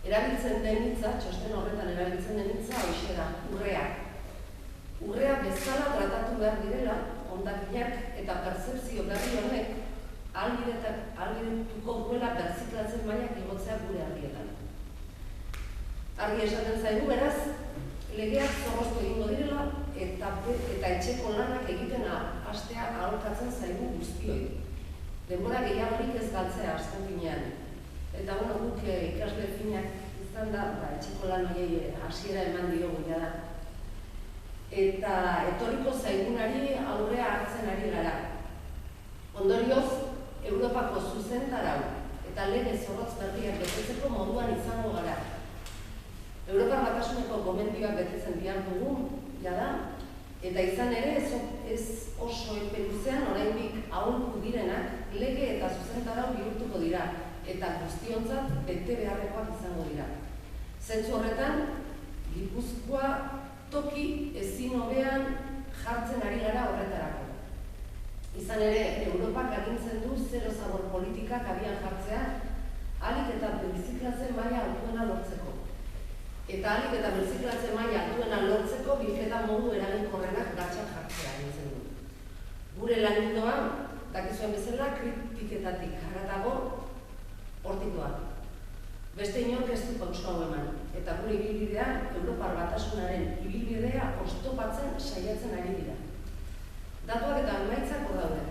Erabiltzen den hitza, txosten horretan erabiltzen den hitza, hoxe da, urrea. Urrea bezala tratatu behar direla, hondakinak eta pertzepzio berri honek ahalbidetuko duela berziklatzen mailak igotzea gure argietan. Argi esaten zaigu, beraz, legeak zorroztu egingo direla eta etxeko lanak egiten hastea aholkatzen zaigu guztioi. Denbora gehiagorik ez galtzea azken finean. Eta guk ikasle finak izan da, etxeko lan horiei hasiera eman diogu da. Eta etorriko zaigunari aurrea hartzen ari gara. Ondorioz, Europako zuzentarau eta lege zorrotz berriak betetzeko moduan izango gara. Europar Batasuneko gomendioak betetzen behar dugu, jada, eta izan ere ez oso epe luzean oraindik ahuldu direnak lege eta zuzentarau bihurtuko dira, eta guztiontzat bete beharrekoak izango dira. Zentzu horretan, Gipuzkoa toki ezin hobean jartzen ari gara horretarako. Izan ere, Europak agintzen du zero zabor politikak abian jartzea, ahalik eta birziklatzen maila altuena lortzeko. Eta ahalik eta birziklatzen maila altuena lortzeko bilketa modu eraginkorrenak gatxan jartzea agintzen du. Gure lan ildoa, dakizuen bezala, kritiketatik haratago hortik doa. Beste inork ez du pauso hau eman, eta gure ibilbidea, Europar Batasunaren ibilbidea oztopatzen saiatzen ari dira. Datuak eta emaitzak hor daude.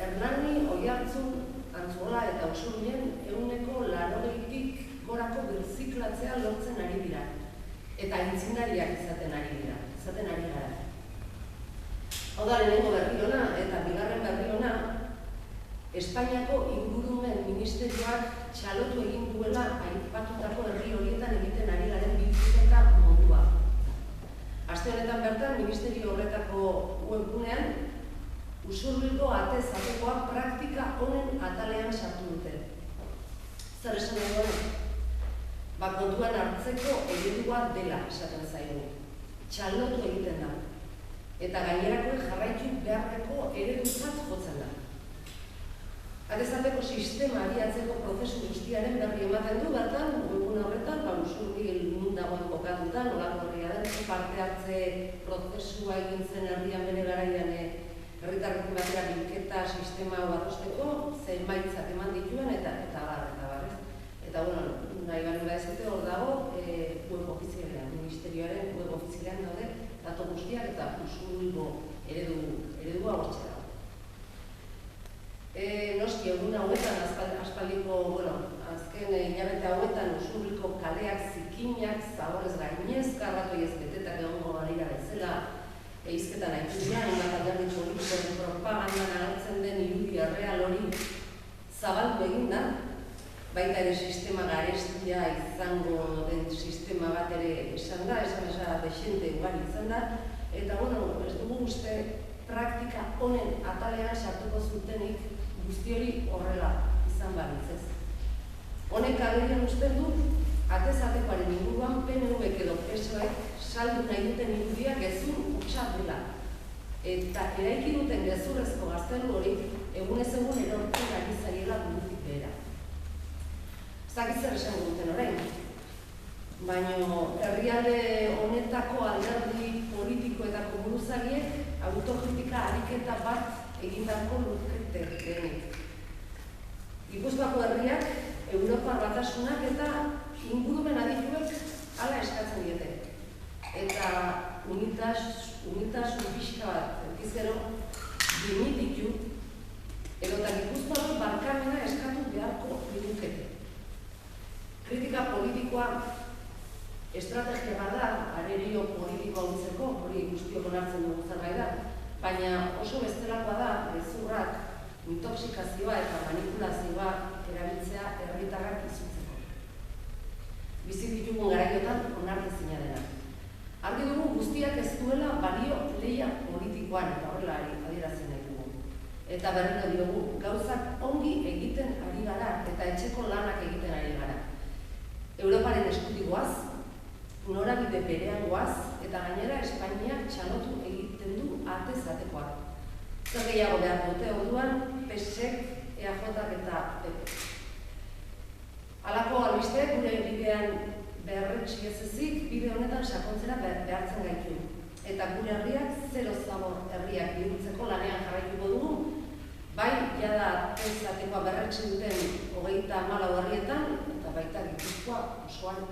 Hernani, Oiartzun, Antzuola eta Usurbilen 80%tik gorako birziklatzea lortzen ari dira. Eta aintzindariak izaten ari gara. Hau da, lehenengo berri ona eta bigarren berri ona, Espainiako Ingurumen Ministerioak txalotu egin duela aipatutako herri horietan egiten ari garen bilketa modua. Aste honetan bertan, ministerio horretako webgunean, Usurbilgo atez atekoa praktika honen atalean sartu dute. Zer esan nahi duen? Kontuan hartzeko eredua dela esaten zaigu. Txalotu egiten da. Eta gainerakoen jarraitu beharreko eredutzat jotzen da. Atezateko sistema abiatzeko prozesu guztiaren berri ematen du, bertan, webgune horretan, Usurbil nun dagoen kokatuta, nolako herria den, parte hartze prozesua egin zen herrian bere garaian herritarrekin batera bilketa sistema hau adosteko, ze emaitzak eman dituen eta bar. Eta, nahi bali badezute hor dago web ofizialean, ministerioaren web ofizialean daude, datu guztiak eta Usurbilgo eredua hortxe dago. Noski, egun hauetan, aspaldiko, azken hilabete hauetan Usurbilko kaleak zikinak, zaborez gainez, karratoi ez betetak egongo balira bezala, eizketan haitu dira, hainbat alderdi politikoen propagandan agertzen den irudi erreal hori zabaldu egin da, baita ere sistema garestia izango den sistema bat ere esan da, esan desente ugari izan da, eta ez dugu uste praktika honen atalean sartuko zutenik guzti hori horrela izan balitzez. Honek agerian uste du, atezatekoaren inguruan PNV-ek edo PSOek saldu nahi duten irudia gezur hutsa dela. Eta eraiki duten gezurrezko gaztelu hori egunez egun erortzen ari zaiela burutik behera. Zaki zer esan duten orain, baina herrialde honetako alderdi politikoetako buruzagiek autokritika ariketa bat egindarko lukete denik. Gipuzkoako herriak, Europar Batasunak eta ingurumen adituek hala eskatzen diete. Eta unitasun pixka bat eukizero dimititu edota Gipuzkoako barkamena eskatu beharko lidukete. Kritika politikoa estrategia bat da, arerio politikoa untzeko, hori guztiok onartzen dugu zerbait da, baina oso bestelakoa da, gezurrak, intoxikazioa eta manipulazioa erabiltzea herritarrak izutzeko. Bizi ditugun garaiotan onartezina dena. Argi dugu guztiak ez duela balio lehia politikoan eta horrela adierazi nahi dugu. Eta berriro diogu, gauzak ongi egiten ari gara eta etxeko lanak egiten ari gara. Europaren eskutik goaz, norabide berean goaz, eta gainera Espainiak txalotu egiten du atez-atekoak. Zer gehiago behar dute orduan, PSek, EAJak eta PP. Halako albisteak gure bidean berretsi ez ezik, bide honetan sakontzera behartzen gaitu. Eta gure herriak zero zabor herriak bihurtzeko lanean jarraituko dugu, bai, jada tezatekoa berretsi duten 34 herrietan, eta baita Gipuzkoa osoan